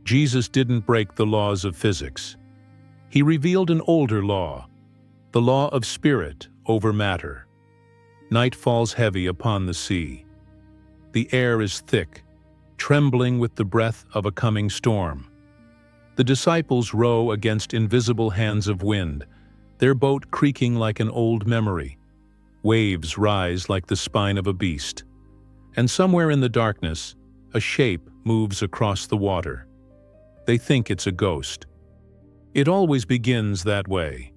Jesus didn't break the laws of physics. He revealed an older law, the law of spirit over matter. Night falls heavy upon the sea. The air is thick, trembling with the breath of a coming storm. The disciples row against invisible hands of wind, their boat creaking like an old memory. Waves rise like the spine of a beast. And somewhere in the darkness, a shape moves across the water. They think it's a ghost. It always begins that way.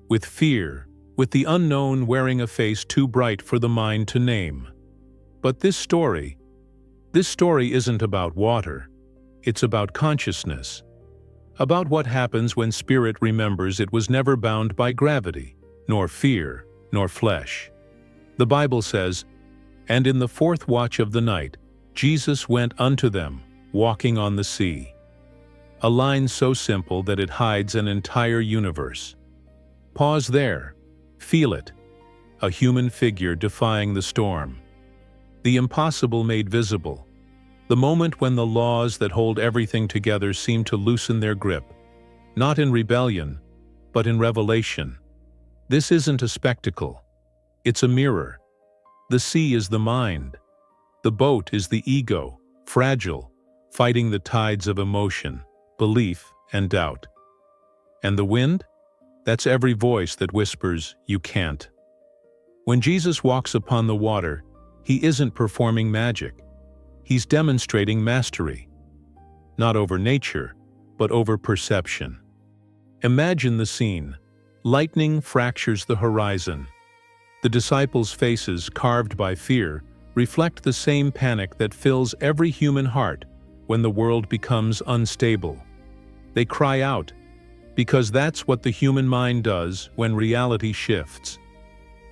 With fear, with the unknown wearing a face too bright for the mind to name. But this story isn't about water. It's about consciousness. About what happens when spirit remembers it was never bound by gravity, nor fear, nor flesh. The Bible says, "And in the fourth watch of the night, Jesus went unto them, walking on the sea." A line so simple that it hides an entire universe. Pause there. Feel it. A human figure defying the storm. The impossible made visible. The moment when the laws that hold everything together seem to loosen their grip. Not in rebellion, but in revelation. This isn't a spectacle. It's a mirror. The sea is the mind. The boat is the ego, fragile, fighting the tides of emotion, belief, and doubt. And the wind? That's every voice that whispers, "You can't." When Jesus walks upon the water, he isn't performing magic. He's demonstrating mastery. Not over nature, but over perception. Imagine the scene. Lightning fractures the horizon. The disciples' faces, carved by fear, reflect the same panic that fills every human heart when the world becomes unstable. They cry out, because that's what the human mind does when reality shifts.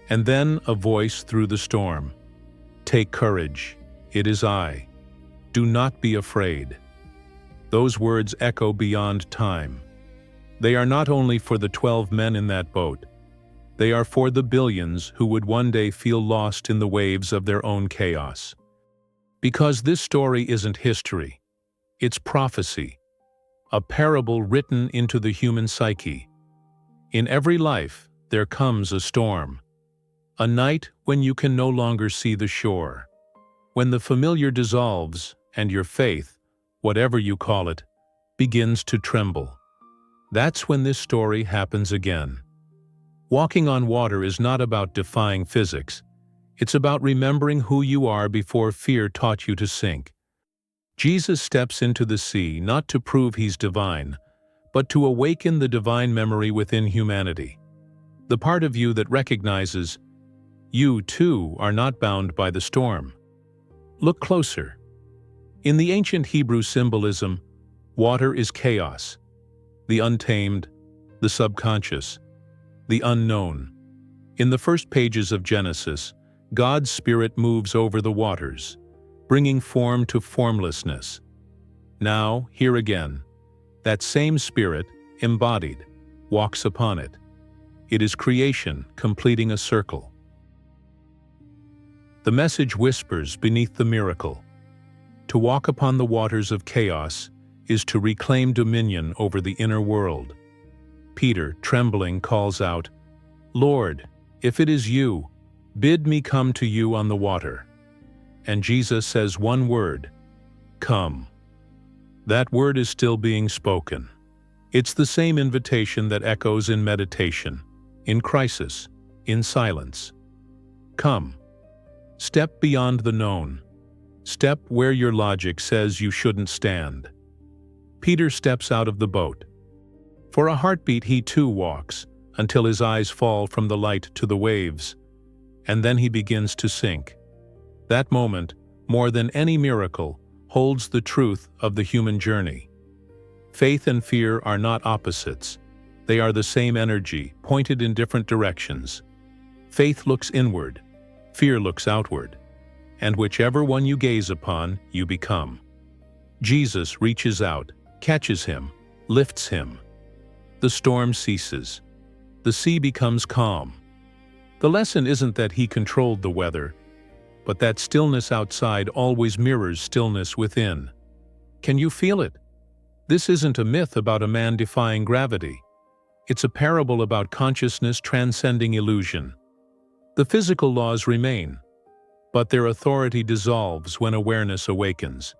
And then a voice through the storm. "Take courage. It is I. Do not be afraid." Those words echo beyond time. They are not only for the 12 men in that boat. They are for the billions who would one day feel lost in the waves of their own chaos. Because this story isn't history. It's prophecy. A parable written into the human psyche. In every life, there comes a storm. A night when you can no longer see the shore. When the familiar dissolves and your faith, whatever you call it, begins to tremble. That's when this story happens again. Walking on water is not about defying physics. It's about remembering who you are before fear taught you to sink. Jesus steps into the sea not to prove he's divine, but to awaken the divine memory within humanity. The part of you that recognizes you, too, are not bound by the storm. Look closer. In the ancient Hebrew symbolism, water is chaos, the untamed, the subconscious, the unknown. In the first pages of Genesis, God's Spirit moves over the waters, bringing form to formlessness. Now, here again, that same Spirit, embodied, walks upon it. It is creation completing a circle. The message whispers beneath the miracle. To walk upon the waters of chaos is to reclaim dominion over the inner world. Peter, trembling, calls out, "Lord, if it is you, bid me come to you on the water." And Jesus says one word, "Come." That word is still being spoken. It's the same invitation that echoes in meditation, in crisis, in silence. Come. Step beyond the known. Step where your logic says you shouldn't stand. Peter steps out of the boat. For a heartbeat he too walks, until his eyes fall from the light to the waves, and then he begins to sink. That moment, more than any miracle, holds the truth of the human journey. Faith and fear are not opposites. They are the same energy, pointed in different directions. Faith looks inward, fear looks outward, and whichever one you gaze upon, you become. Jesus reaches out, catches him, lifts him. The storm ceases. The sea becomes calm. The lesson isn't that he controlled the weather, but that stillness outside always mirrors stillness within. Can you feel it? This isn't a myth about a man defying gravity. It's a parable about consciousness transcending illusion. The physical laws remain, but their authority dissolves when awareness awakens.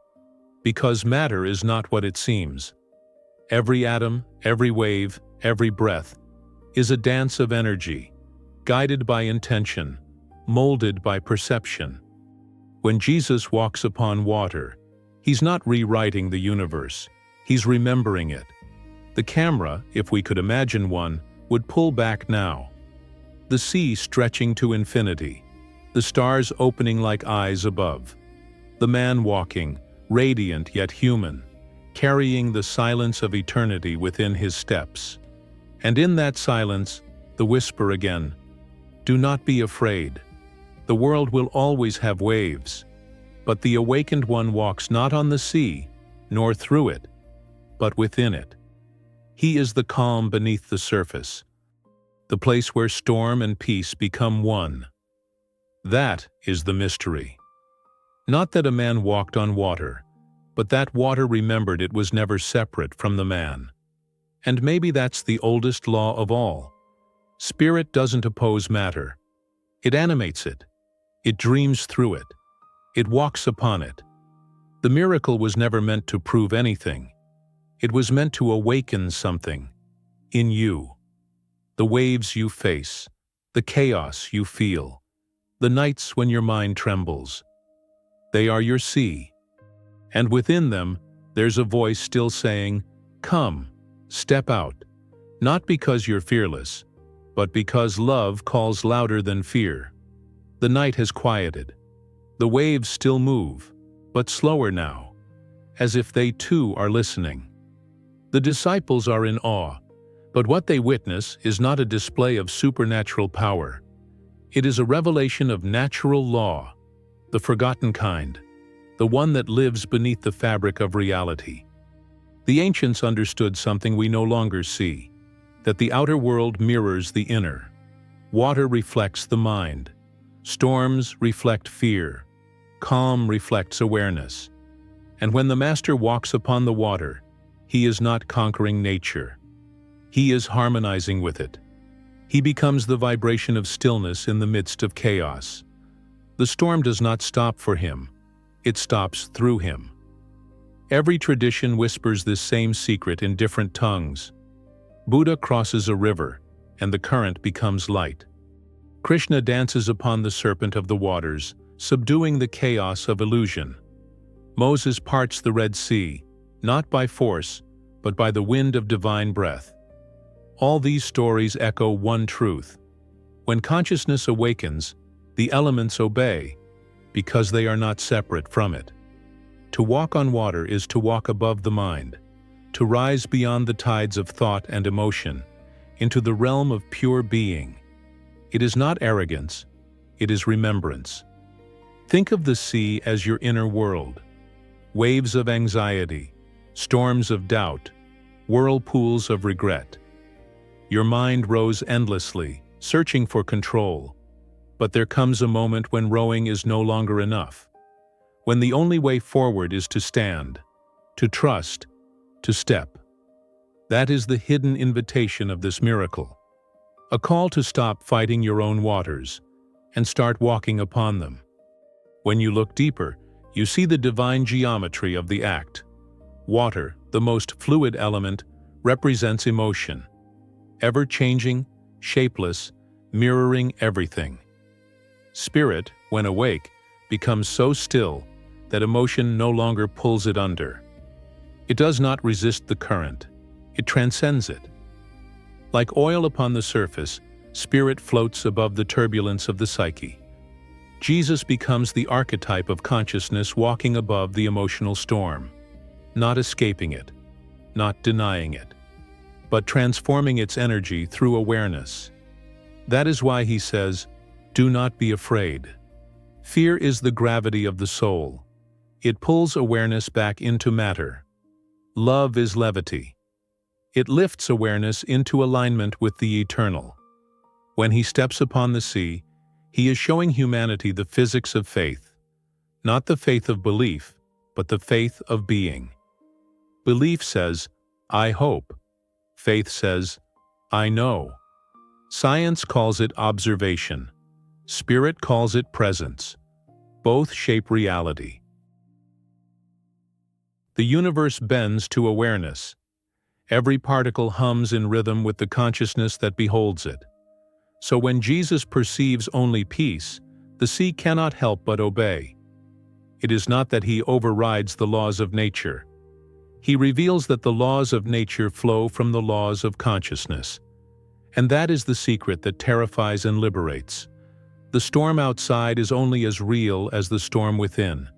Because matter is not what it seems. Every atom, every wave, every breath is a dance of energy, guided by intention, molded by perception. When Jesus walks upon water, he's not rewriting the universe, he's remembering it. The camera, if we could imagine one, would pull back now. The sea stretching to infinity, the stars opening like eyes above. The man walking, radiant yet human, carrying the silence of eternity within his steps. And in that silence, the whisper again, "Do not be afraid. The world will always have waves, but the awakened one walks not on the sea, nor through it, but within it. He is the calm beneath the surface, the place where storm and peace become one." That is the mystery. Not that a man walked on water, but that water remembered it was never separate from the man. And maybe that's the oldest law of all. Spirit doesn't oppose matter. It animates it. It dreams through it. It walks upon it. The miracle was never meant to prove anything. It was meant to awaken something in you. The waves you face, the chaos you feel, the nights when your mind trembles. They are your sea. And within them, there's a voice still saying, "Come, step out," not because you're fearless, but because love calls louder than fear. The night has quieted. The waves still move, but slower now, as if they too are listening. The disciples are in awe, but what they witness is not a display of supernatural power. It is a revelation of natural law, the forgotten kind, the one that lives beneath the fabric of reality. The ancients understood something we no longer see, that the outer world mirrors the inner. Water reflects the mind. Storms reflect fear. Calm reflects awareness. And when the master walks upon the water, he is not conquering nature. He is harmonizing with it. He becomes the vibration of stillness in the midst of chaos. The storm does not stop for him. It stops through him. Every tradition whispers this same secret in different tongues. Buddha crosses a river, and the current becomes light. Krishna dances upon the serpent of the waters, subduing the chaos of illusion. Moses parts the Red Sea, not by force, but by the wind of divine breath. All these stories echo one truth. When consciousness awakens, the elements obey, because they are not separate from it. To walk on water is to walk above the mind, to rise beyond the tides of thought and emotion, into the realm of pure being. It is not arrogance, it is remembrance. Think of the sea as your inner world. Waves of anxiety, storms of doubt, whirlpools of regret. Your mind rows endlessly, searching for control. But there comes a moment when rowing is no longer enough. When the only way forward is to stand, to trust, to step. That is the hidden invitation of this miracle. A call to stop fighting your own waters and start walking upon them. When you look deeper, you see the divine geometry of the act. Water, the most fluid element, represents emotion. Ever-changing, shapeless, mirroring everything. Spirit, when awake, becomes so still that emotion no longer pulls it under. It does not resist the current. It transcends it. Like oil upon the surface, spirit floats above the turbulence of the psyche. Jesus becomes the archetype of consciousness walking above the emotional storm, not escaping it, not denying it, but transforming its energy through awareness. That is why he says, "Do not be afraid." Fear is the gravity of the soul. It pulls awareness back into matter. Love is levity. It lifts awareness into alignment with the eternal. When he steps upon the sea, he is showing humanity the physics of faith, not the faith of belief, but the faith of being. Belief says, I hope. Faith says, I know. Science calls it observation. Spirit calls it presence. Both shape reality. The universe bends to awareness. Every particle hums in rhythm with the consciousness that beholds it. So when Jesus perceives only peace, the sea cannot help but obey. It is not that he overrides the laws of nature. He reveals that the laws of nature flow from the laws of consciousness. And that is the secret that terrifies and liberates. The storm outside is only as real as the storm within.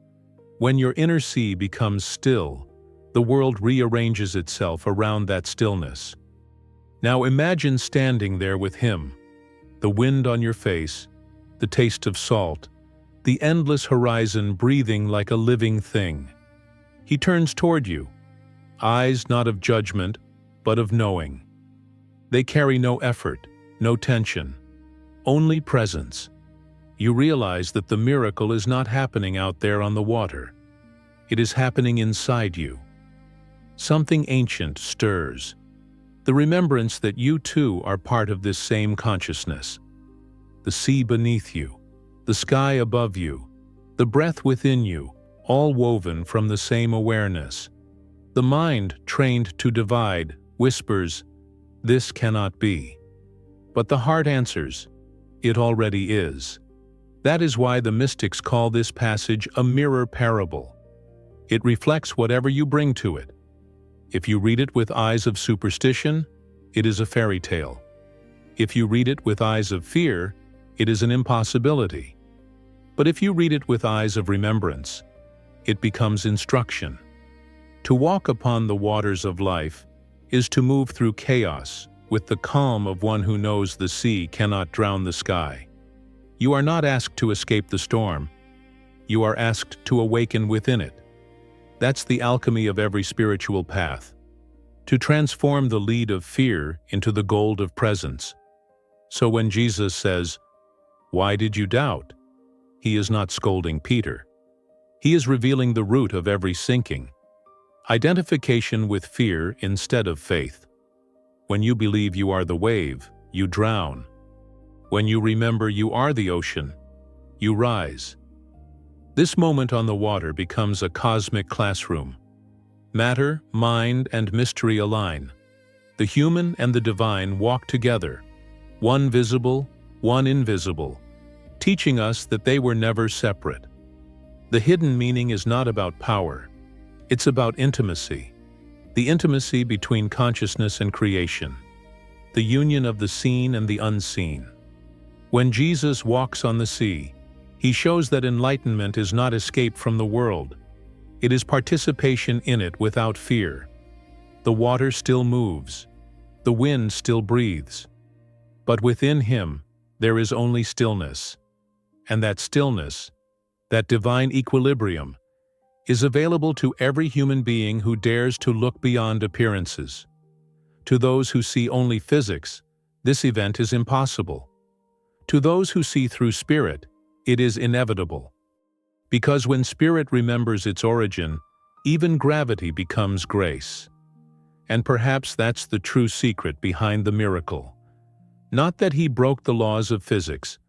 When your inner sea becomes still, the world rearranges itself around that stillness. Now imagine standing there with him, the wind on your face, the taste of salt, the endless horizon breathing like a living thing. He turns toward you, eyes not of judgment, but of knowing. They carry no effort, no tension, only presence. You realize that the miracle is not happening out there on the water. It is happening inside you. Something ancient stirs, the remembrance that you too are part of this same consciousness. The sea beneath you, the sky above you, the breath within you, all woven from the same awareness. The mind, trained to divide, whispers, "This cannot be." But the heart answers, "It already is." That is why the mystics call this passage a mirror parable. It reflects whatever you bring to it. If you read it with eyes of superstition, it is a fairy tale. If you read it with eyes of fear, it is an impossibility. But if you read it with eyes of remembrance, it becomes instruction. To walk upon the waters of life is to move through chaos with the calm of one who knows the sea cannot drown the sky. You are not asked to escape the storm. You are asked to awaken within it. That's the alchemy of every spiritual path. To transform the lead of fear into the gold of presence. So when Jesus says, "Why did you doubt?" he is not scolding Peter. He is revealing the root of every sinking. Identification with fear instead of faith. When you believe you are the wave, you drown. When you remember you are the ocean, you rise. This moment on the water becomes a cosmic classroom. Matter, mind, and mystery align. The human and the divine walk together, one visible, one invisible, teaching us that they were never separate. The hidden meaning is not about power. It's about intimacy. The intimacy between consciousness and creation. The union of the seen and the unseen. When Jesus walks on the sea, he shows that enlightenment is not escape from the world. It is participation in it without fear. The water still moves. The wind still breathes. But within him, there is only stillness. And that stillness, that divine equilibrium, is available to every human being who dares to look beyond appearances. To those who see only physics, this event is impossible. To those who see through spirit, it is inevitable. Because when spirit remembers its origin, even gravity becomes grace. And perhaps that's the true secret behind the miracle. Not that he broke the laws of physics,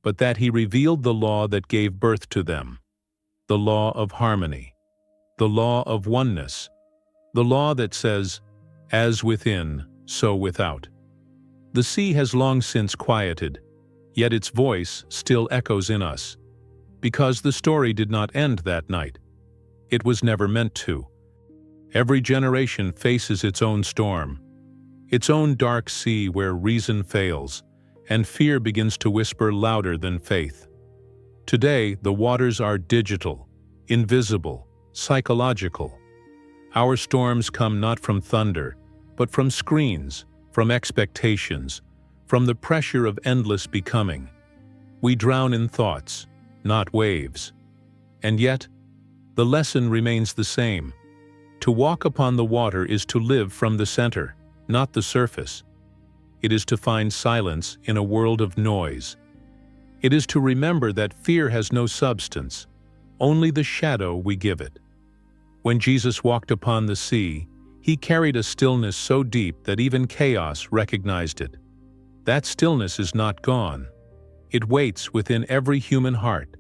but that he revealed the law that gave birth to them. The law of harmony. The law of oneness. The law that says, "As within, so without." The sea has long since quieted, yet its voice still echoes in us. Because the story did not end that night. It was never meant to. Every generation faces its own storm, its own dark sea where reason fails, and fear begins to whisper louder than faith. Today, the waters are digital, invisible, psychological. Our storms come not from thunder, but from screens, from expectations, from the pressure of endless becoming. We drown in thoughts, not waves. And yet, the lesson remains the same. To walk upon the water is to live from the center, not the surface. It is to find silence in a world of noise. It is to remember that fear has no substance, only the shadow we give it. When Jesus walked upon the sea, He carried a stillness so deep that even chaos recognized it. That stillness is not gone. It waits within every human heart,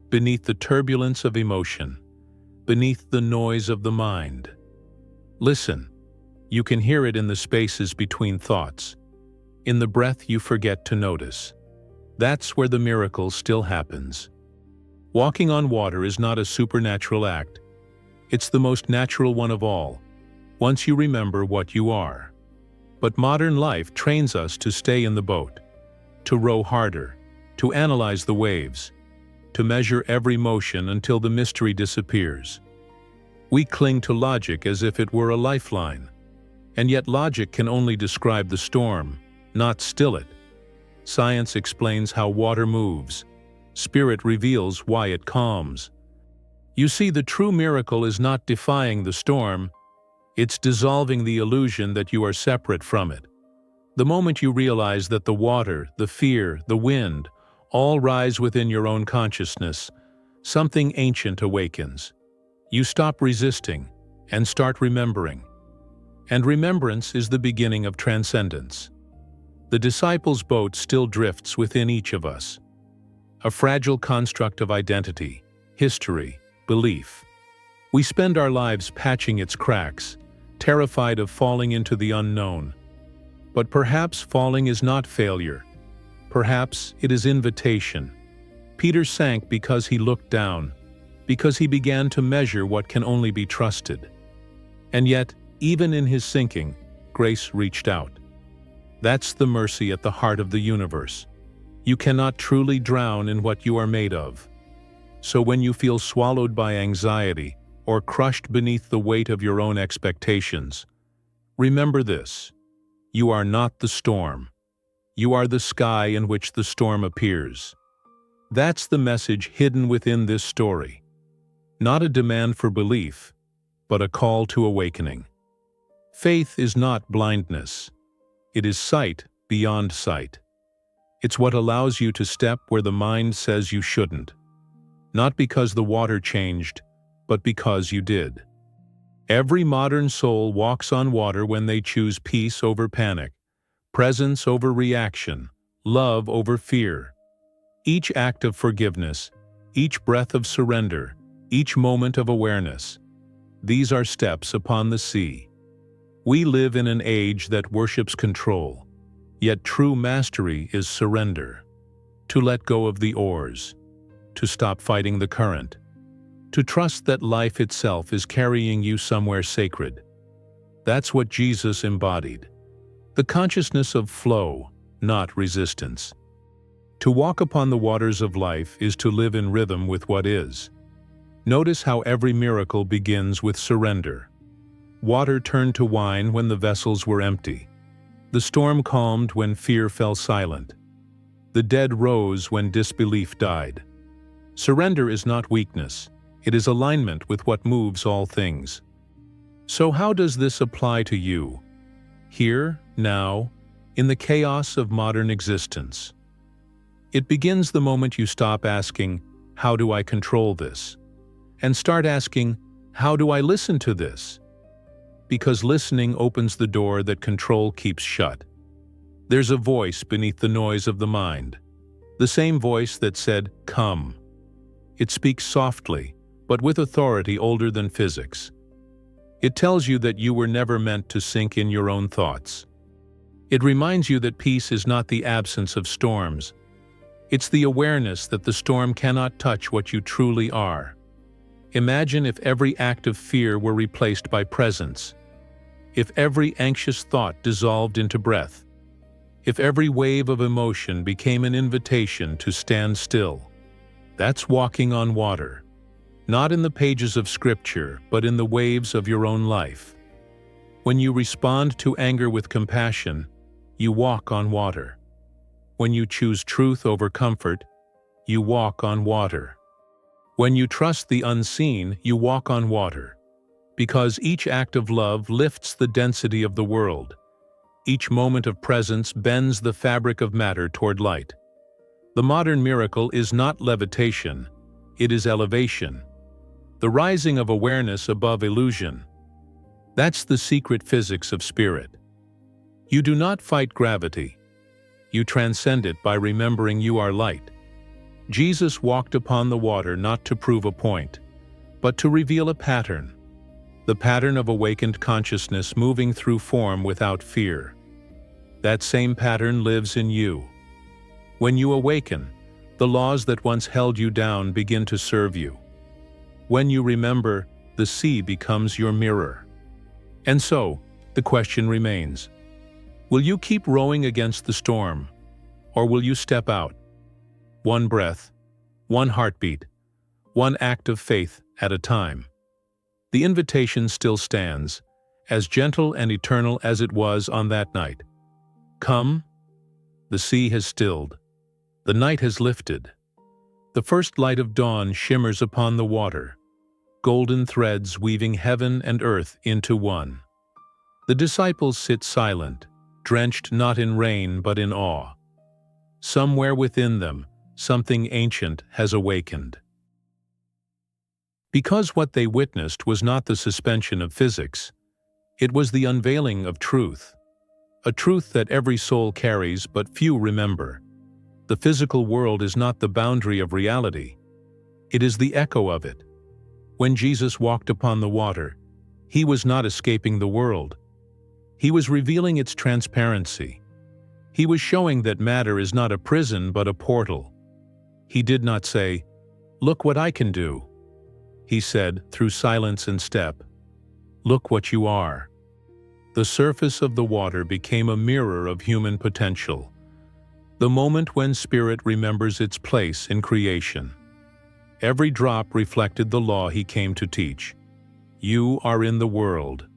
beneath the turbulence of emotion, beneath the noise of the mind. Listen. You can hear it in the spaces between thoughts, in the breath you forget to notice. That's where the miracle still happens. Walking on water is not a supernatural act. It's the most natural one of all, once you remember what you are. But modern life trains us to stay in the boat, to row harder, to analyze the waves, to measure every motion until the mystery disappears. We cling to logic as if it were a lifeline. And yet logic can only describe the storm, not still it. Science explains how water moves. Spirit reveals why it calms. You see, the true miracle is not defying the storm, it's dissolving the illusion that you are separate from it. The moment you realize that the water, the fear, the wind, all rise within your own consciousness, something ancient awakens. You stop resisting and start remembering. And remembrance is the beginning of transcendence. The disciples' boat still drifts within each of us. A fragile construct of identity, history, belief. We spend our lives patching its cracks, terrified of falling into the unknown. But perhaps falling is not failure. Perhaps it is invitation. Peter sank because he looked down, because he began to measure what can only be trusted. And yet, even in his sinking, grace reached out. That's the mercy at the heart of the universe. You cannot truly drown in what you are made of. So when you feel swallowed by anxiety or crushed beneath the weight of your own expectations, remember this: you are not the storm. You are the sky in which the storm appears. That's the message hidden within this story. Not a demand for belief, but a call to awakening. Faith is not blindness. It is sight beyond sight. It's what allows you to step where the mind says you shouldn't. Not because the water changed, but because you did. Every modern soul walks on water when they choose peace over panic, presence over reaction, love over fear. Each act of forgiveness, each breath of surrender, each moment of awareness. These are steps upon the sea. We live in an age that worships control, yet true mastery is surrender. To let go of the oars, to stop fighting the current, to trust that life itself is carrying you somewhere sacred. That's what Jesus embodied. The consciousness of flow, not resistance. To walk upon the waters of life is to live in rhythm with what is. Notice how every miracle begins with surrender. Water turned to wine when the vessels were empty. The storm calmed when fear fell silent. The dead rose when disbelief died. Surrender is not weakness. It is alignment with what moves all things. So how does this apply to you? Here, now, in the chaos of modern existence. It begins the moment you stop asking, "How do I control this?" and start asking, "How do I listen to this?" Because listening opens the door that control keeps shut. There's a voice beneath the noise of the mind, the same voice that said, "Come." It speaks softly, but with authority older than physics. It tells you that you were never meant to sink in your own thoughts. It reminds you that peace is not the absence of storms. It's the awareness that the storm cannot touch what you truly are. Imagine if every act of fear were replaced by presence. If every anxious thought dissolved into breath. If every wave of emotion became an invitation to stand still. That's walking on water. Not in the pages of scripture, but in the waves of your own life. When you respond to anger with compassion, you walk on water. When you choose truth over comfort, you walk on water. When you trust the unseen, you walk on water. Because each act of love lifts the density of the world. Each moment of presence bends the fabric of matter toward light. The modern miracle is not levitation, it is elevation. The rising of awareness above illusion. That's the secret physics of spirit. You do not fight gravity. You transcend it by remembering you are light. Jesus walked upon the water not to prove a point, but to reveal a pattern. The pattern of awakened consciousness moving through form without fear. That same pattern lives in you. When you awaken, the laws that once held you down begin to serve you. When you remember, the sea becomes your mirror. And so, the question remains: will you keep rowing against the storm, or will you step out? One breath, one heartbeat, one act of faith at a time. The invitation still stands, as gentle and eternal as it was on that night. Come. The sea has stilled. The night has lifted. The first light of dawn shimmers upon the water, golden threads weaving heaven and earth into one. The disciples sit silent, drenched not in rain but in awe. Somewhere within them, something ancient has awakened. Because what they witnessed was not the suspension of physics, it was the unveiling of truth, a truth that every soul carries but few remember. The physical world is not the boundary of reality, it is the echo of it. When Jesus walked upon the water, he was not escaping the world. He was revealing its transparency. He was showing that matter is not a prison but a portal. He did not say, "Look what I can do." He said, through silence and step, "Look what you are." The surface of the water became a mirror of human potential, the moment when spirit remembers its place in creation. Every drop reflected the law he came to teach. You are in the world,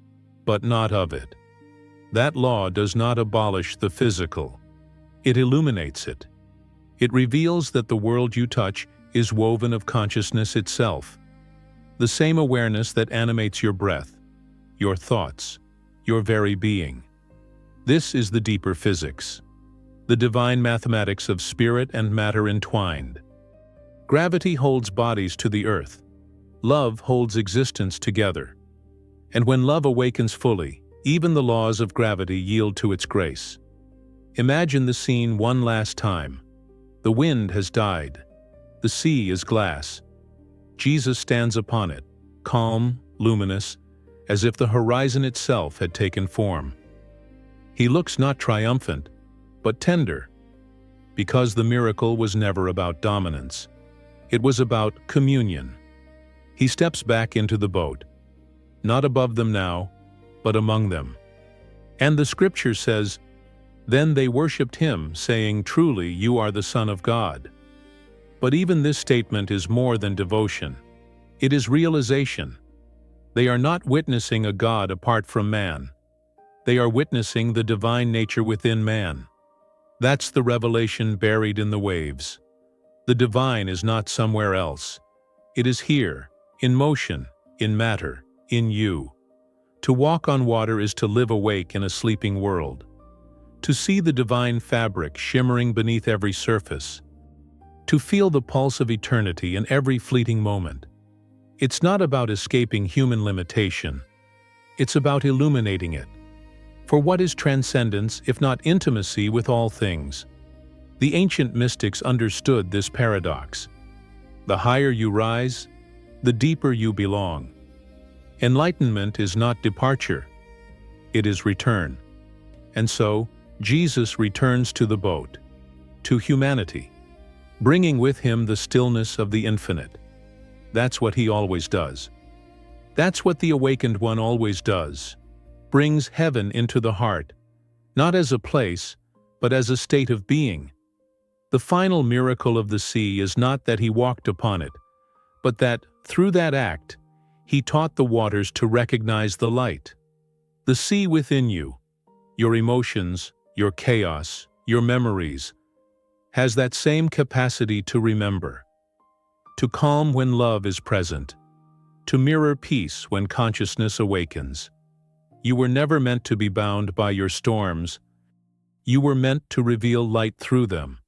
but not of it. That law does not abolish the physical. It illuminates it. It reveals that the world you touch is woven of consciousness itself, the same awareness that animates your breath, your thoughts, your very being. This is the deeper physics, the divine mathematics of spirit and matter entwined. Gravity holds bodies to the earth. Love holds existence together. And when love awakens fully, even the laws of gravity yield to its grace. Imagine the scene one last time. The wind has died. The sea is glass. Jesus stands upon it, calm, luminous, as if the horizon itself had taken form. He looks not triumphant, but tender, because the miracle was never about dominance. It was about communion. He steps back into the boat, not above them now, but among them. And the scripture says, "Then they worshipped him, saying, 'Truly, you are the Son of God.'" But even this statement is more than devotion. It is realization. They are not witnessing a God apart from man. They are witnessing the divine nature within man. That's the revelation buried in the waves. The divine is not somewhere else. It is here, in motion, in matter, in you. To walk on water is to live awake in a sleeping world. To see the divine fabric shimmering beneath every surface. To feel the pulse of eternity in every fleeting moment. It's not about escaping human limitation. It's about illuminating it. For what is transcendence if not intimacy with all things? The ancient mystics understood this paradox. The higher you rise, the deeper you belong. Enlightenment is not departure. It is return. And so, Jesus returns to the boat, to humanity, bringing with him the stillness of the infinite. That's what he always does. That's what the awakened one always does. Brings heaven into the heart, not as a place, but as a state of being. The final miracle of the sea is not that he walked upon it, but that, through that act, he taught the waters to recognize the light. The sea within you, your emotions, your chaos, your memories, has that same capacity to remember, to calm when love is present, to mirror peace when consciousness awakens. You were never meant to be bound by your storms. You were meant to reveal light through them.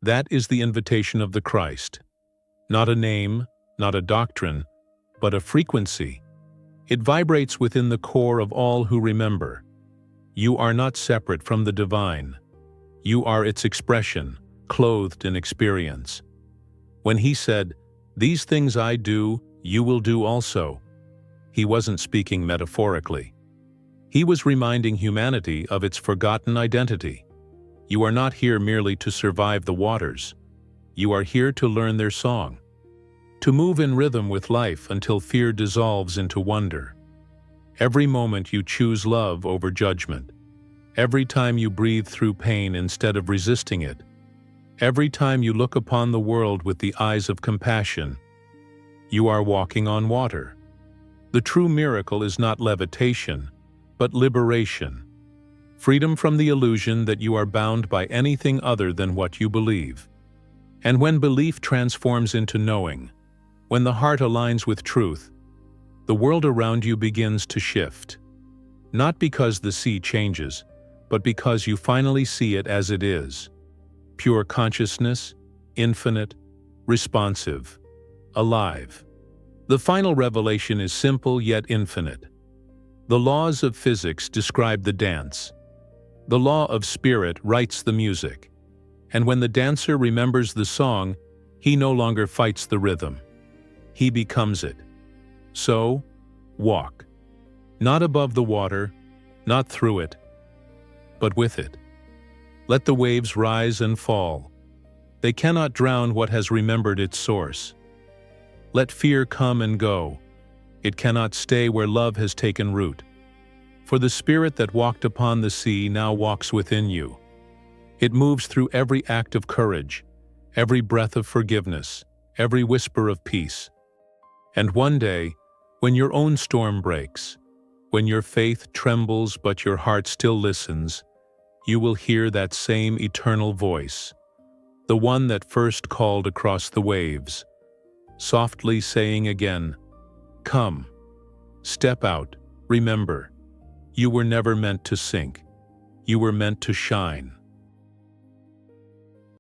That is the invitation of the Christ. Not a name, not a doctrine, but a frequency. It vibrates within the core of all who remember. You are not separate from the divine. You are its expression, clothed in experience. When he said, "These things I do, you will do also," he wasn't speaking metaphorically. He was reminding humanity of its forgotten identity. You are not here merely to survive the waters. You are here to learn their song, to move in rhythm with life until fear dissolves into wonder. Every moment you choose love over judgment. Every time you breathe through pain instead of resisting it. Every time you look upon the world with the eyes of compassion, you are walking on water. The true miracle is not levitation, but liberation. Freedom from the illusion that you are bound by anything other than what you believe. And when belief transforms into knowing, when the heart aligns with truth, the world around you begins to shift. Not because the sea changes, but because you finally see it as it is. Pure consciousness, infinite, responsive, alive. The final revelation is simple yet infinite. The laws of physics describe the dance. The law of spirit writes the music. And when the dancer remembers the song, he no longer fights the rhythm. He becomes it. So, walk. Not above the water, not through it, but with it. Let the waves rise and fall. They cannot drown what has remembered its source. Let fear come and go. It cannot stay where love has taken root. For the spirit that walked upon the sea now walks within you. It moves through every act of courage, every breath of forgiveness, every whisper of peace. And one day, when your own storm breaks, when your faith trembles but your heart still listens, you will hear that same eternal voice, the one that first called across the waves, softly saying again, "Come, step out, remember, you were never meant to sink, you were meant to shine."